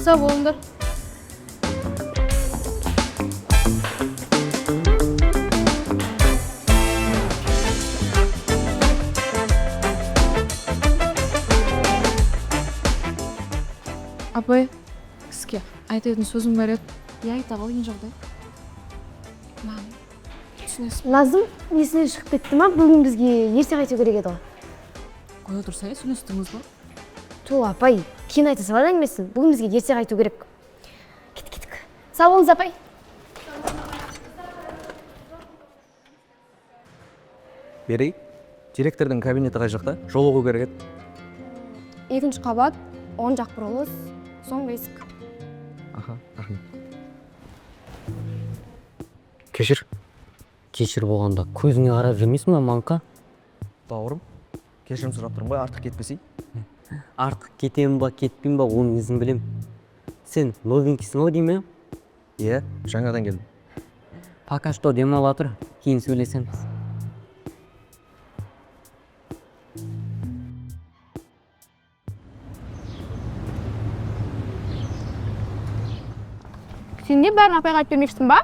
сау болыңдар. Апай, сізге айтатын сөзім бар еді. Айта ғой, не жағдай? Түсінесің. Назым есінен шығып кетті ма? Бүгін бізге ерте қайту керек еді ғой. Қоя тұрса, сөйлестіңіз ба? Ту, апай, кейін айта салады әңгімесін. Бүгін бізге ерте қайту керек. Кеттік. Сау болыңыз, апай. Берей, директордың кабинеті қай жақта? Жолығу керек еді. 2-ші қабат, 10 жақ бұрылыс, соңғы есік. Аха, рахмет. Кешір болғанда көзіңе қарап жүрмейсің ба, Манка? Бауырым, кешірім сұрап тұрмын ғой, артық кетпесей. Артық кетемін ба, кетпеймін ба, оның ізін білем. Сен новенькісің ғой дейме? Иә, жаңадан келдім. Пока что демала тұр, кейін сөйлесеміз. Сен не бәрін апайға айтып бермекшісің ба?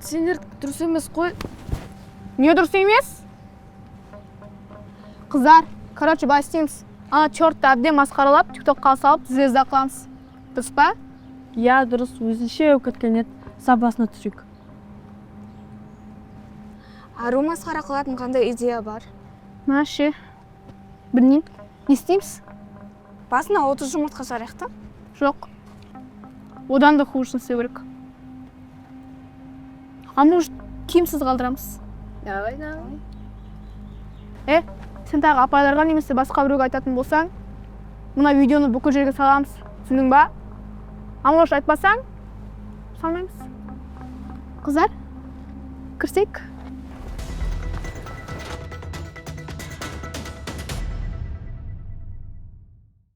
Сендер дұрыс емес қой. Не дұрыс емес? Қыздар, короче, былай істейміз. Ана чертті әбден масқаралап, тиктокқа салып, звезда қыламыз. Дұрыс па? Я дұрыс, өзінше өкеткен ет, сабасына түсік. Ару масқара қылатын қандай идея бар? Мәше. Білмеймін. Не істейміз? Басына 30 жұмыртқа жарайық та? Жоқ. Одан да хужысын істеу керек. А может, киімсіз қалдырамыз? Давай. Сен тағы апайларға немесе басқа біреуге айтатын болсаң, мына видеоны бүкіл жерге саламыз. Түсіндің ба? А может, айтпасаң, салмаймыз. Қыздар, кірсек?